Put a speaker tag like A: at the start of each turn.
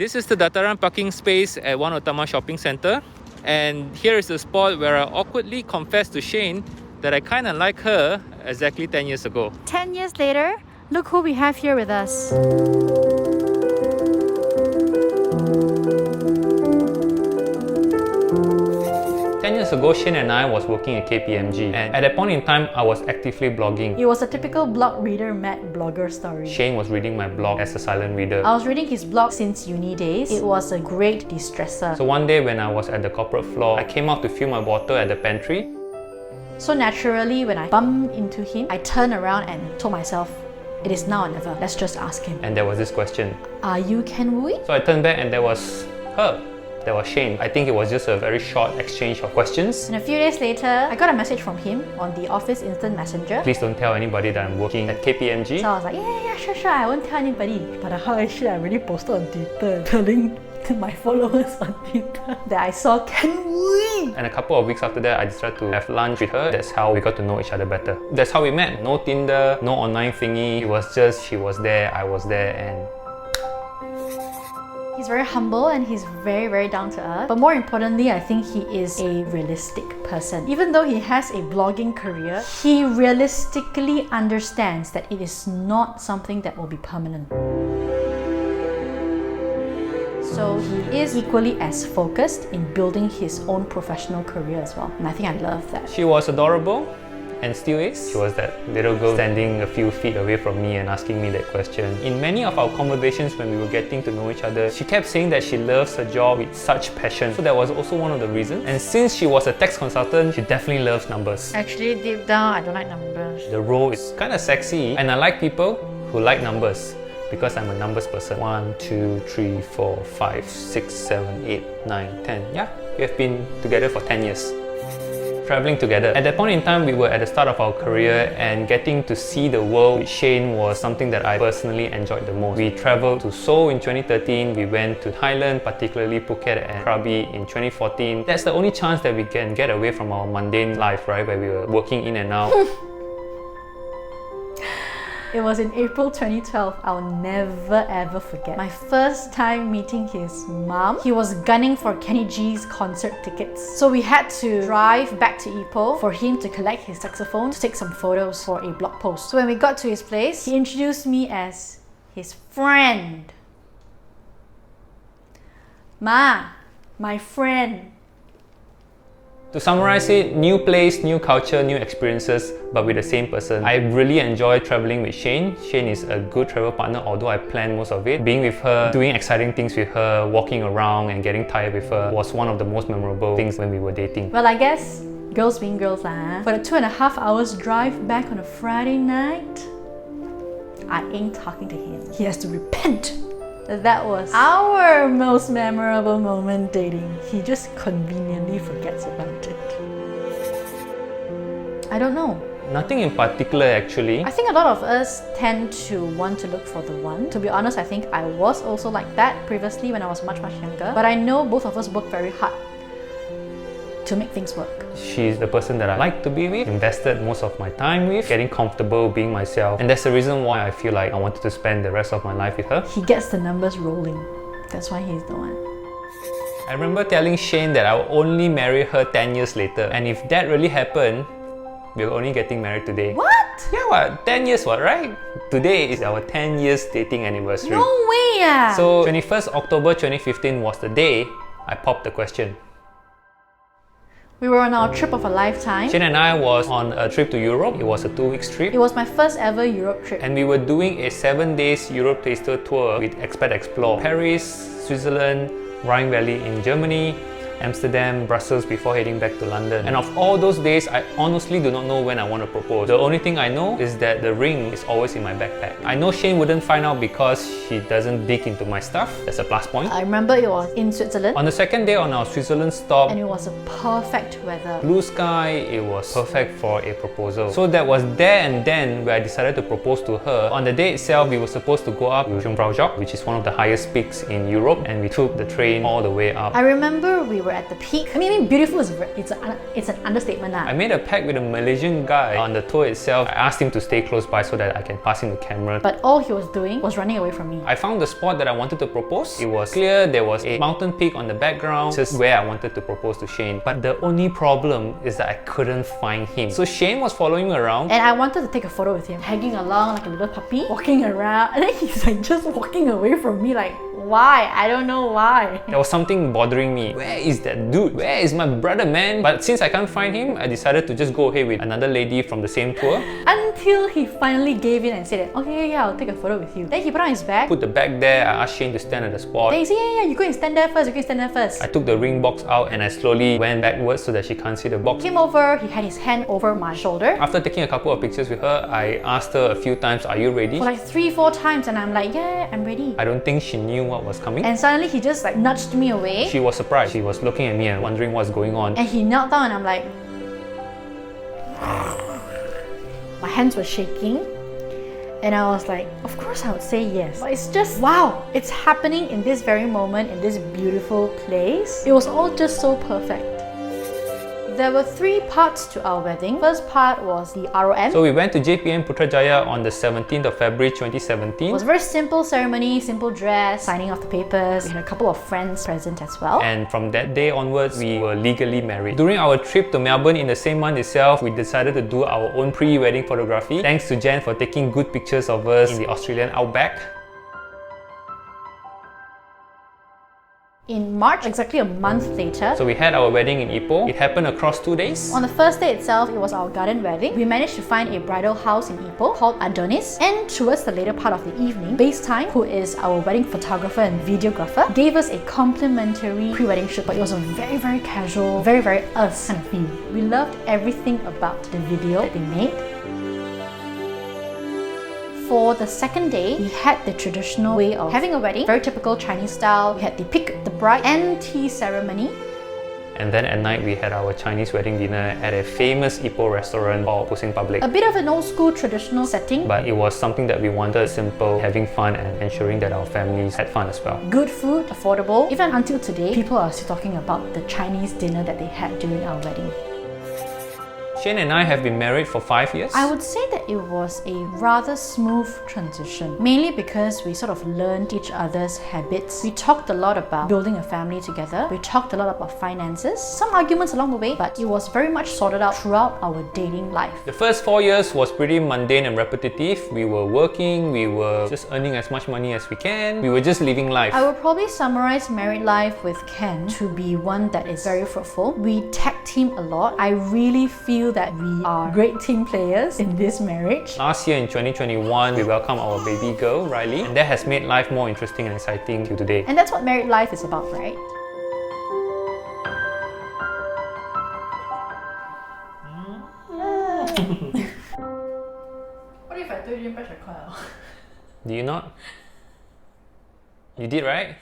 A: This is the Dataran parking space at One Utama Shopping Centre. And here is the spot where I awkwardly confessed to Shane that I kind of like her exactly 10 years ago.
B: 10 years later, look who we have here with us.
A: 10 years ago, Shane and I was working at KPMG, and at that point in time, I was actively blogging.
B: It was a typical blog reader met blogger story.
A: Shane was reading my blog as a silent reader.
B: I was reading his blog since uni days. It was a great de-stressor.
A: So one day when I was at the corporate floor, I came out to fill my water at the pantry.
B: So naturally, when I bumped into him, I turned around and told myself, it is now or never. Let's just ask him.
A: And there was this question.
B: Are you kenwooit?
A: So I turned back and there was her. There was Shane. I think it was just a very short exchange of questions.
B: And a few days later, I got a message from him on the office instant messenger.
A: Please don't tell anybody that I'm working at KPMG.
B: So I was like, yeah, sure, I won't tell anybody. But actually, I already posted on Twitter, telling my followers on Twitter that I saw kenwooit.
A: And a couple of weeks after that, I decided to have lunch with her. That's how we got to know each other better. That's how we met. No Tinder, no online thingy. It was just she was there, I was there, and
B: he's very humble and he's very, very down to earth. But more importantly, I think he is a realistic person. Even though he has a blogging career, he realistically understands that it is not something that will be permanent. So he is equally as focused in building his own professional career as well. And I think I love that.
A: she was adorable. And still is. She was that little girl standing a few feet away from me and asking me that question. In many of our conversations when we were getting to know each other, she kept saying that she loves her job with such passion. So that was also one of the reasons. And since she was a tax consultant, she definitely loves numbers.
B: Actually, deep down, I don't like numbers.
A: The role is kind of sexy, and I like people who like numbers because I'm a numbers person. 1, 2, 3, 4, 5, 6, 7, 8, 9, 10. Yeah, we have been together for 10 years. Traveling together. At that point in time, we were at the start of our career, and getting to see the world with Shane was something that I personally enjoyed the most. We traveled to Seoul in 2013, we went to Thailand, particularly Phuket and Krabi in 2014. That's the only chance that we can get away from our mundane life, right, where we were working in and out.
B: It was in April 2012. I'll never ever forget. My first time meeting his mom. He was gunning for Kenny G's concert tickets. So we had to drive back to Ipoh for him to collect his saxophone to take some photos for a blog post. So when we got to his place, he introduced me as his friend. Ma, my friend.
A: To summarize it, new place, new culture, new experiences, but with the same person. I really enjoy traveling with Shane. Shane is a good travel partner, although I plan most of it. Being with her, doing exciting things with her, walking around and getting tired with her was one of the most memorable things when we were dating.
B: Well, I guess girls being girls lah. For the 2.5 hours drive back on a Friday night, I ain't talking to him. He has to repent. That was our most memorable moment dating. He just conveniently forgets about it. I don't know.
A: Nothing in particular actually.
B: I think a lot of us tend to want to look for the one. To be honest, I think I was also like that previously when I was much younger. But I know both of us work very hard to make things work.
A: She's the person that I like to be with, invested most of my time with, getting comfortable being myself. And that's the reason why I feel like I wanted to spend the rest of my life with her.
B: He gets the numbers rolling. That's why he's the one.
A: I remember telling Shane that I will only marry her 10 years later. And if that really happened, we're only getting married today.
B: What?
A: Yeah, what? 10 years, what, right? Today is our 10 years dating anniversary.
B: No way! Yeah.
A: So 21st October 2015 was the day I popped the question.
B: We were on our trip of a lifetime.
A: Shane and I was on a trip to Europe. It was a 2-week trip.
B: It was my first ever Europe trip.
A: And we were doing a 7 days Europe taster tour with Expat Explore. Paris, Switzerland, Rhine Valley in Germany, Amsterdam, Brussels before heading back to London. And of all those days, I honestly do not know when I want to propose. The only thing I know is that the ring is always in my backpack. I know Shane wouldn't find out because she doesn't dig into my stuff. That's a plus point.
B: I remember it was in Switzerland.
A: On the second day on our Switzerland stop,
B: and it was a perfect weather.
A: Blue sky, it was perfect for a proposal. So that was there and then where I decided to propose to her. On the day itself, we were supposed to go up to Jungfraujoch, which is one of the highest peaks in Europe, and we took the train all the way up.
B: I remember we were were at the peak. I mean beautiful is it's an understatement.
A: I made a pact with a Malaysian guy on the tour itself. I asked him to stay close by so that I can pass him the camera.
B: But all he was doing was running away from me.
A: I found the spot that I wanted to propose. It was clear, there was a mountain peak on the background, just where I wanted to propose to Shane. But the only problem is that I couldn't find him. So Shane was following me around.
B: And I wanted to take a photo with him, tagging along like a little puppy, walking around, and then he's like just walking away from me like, why? I don't know why.
A: There was something bothering me. Where is that dude? Where is my brother, man? But since I can't find him, I decided to just go ahead with another lady from the same tour.
B: Until he finally gave in and said, okay, yeah, I'll take a photo with you. Then he put on his bag.
A: Put the bag there, I asked Shane to stand at the spot.
B: Then he said, yeah, you go and stand there first, you go and stand there first.
A: I took the ring box out and I slowly went backwards so that she can't see the box.
B: Came over, he had his hand over my shoulder.
A: After taking a couple of pictures with her, I asked her a few times, are you ready?
B: For like 3-4 times, and I'm like, yeah, I'm ready.
A: I don't think she knew what was coming.
B: And suddenly he just like nudged me away.
A: She was surprised. She was looking at me and wondering what's going on.
B: And he knelt down and I'm like... My hands were shaking. And I was like, of course I would say yes. But it's just, wow, it's happening in this very moment, in this beautiful place. It was all just so perfect. There were 3 parts to our wedding. First part was the ROM.
A: So we went to JPM Putrajaya on the 17th of February 2017.
B: It was a very simple ceremony, simple dress, signing off the papers. We had a couple of friends present as well.
A: And from that day onwards, we were legally married. During our trip to Melbourne in the same month itself, we decided to do our own pre-wedding photography. Thanks to Jen for taking good pictures of us in the Australian outback.
B: In March, exactly a month later,
A: so we had our wedding in Ipoh. It happened across 2 days.
B: On the first day itself, it was our garden wedding. We managed to find a bridal house in Ipoh called Adonis. And towards the later part of the evening, Basetime, who is our wedding photographer and videographer, gave us a complimentary pre-wedding shoot. But it was a very, very casual, very, very us kind of feel. We loved everything about the video that they made. For the second day, we had the traditional way of having a wedding, very typical Chinese style. We had the pick the bride and tea ceremony.
A: And then at night, we had our Chinese wedding dinner at a famous Ipoh restaurant called Pusing Public.
B: A bit of an old school traditional setting.
A: But it was something that we wanted, simple, having fun and ensuring that our families had fun as well.
B: Good food, affordable. Even until today, people are still talking about the Chinese dinner that they had during our wedding.
A: Shane and I have been married for 5 years.
B: I would say that it was a rather smooth transition, mainly because we sort of learned each other's habits. We talked a lot about building a family together. We talked a lot about finances, some arguments along the way, but it was very much sorted out throughout our dating life.
A: The first 4 years was pretty mundane and repetitive. We were working, we were just earning as much money as we can. We were just living life.
B: I would probably summarize married life with Ken to be one that is very fruitful. We tag team a lot. I really feel that we are great team players in this marriage.
A: Last year in 2021, we welcomed our baby girl, Riley, and that has made life more interesting and exciting till today.
B: And that's what married life is about, right? What if I told you to press record?
A: Did you not? You did, right?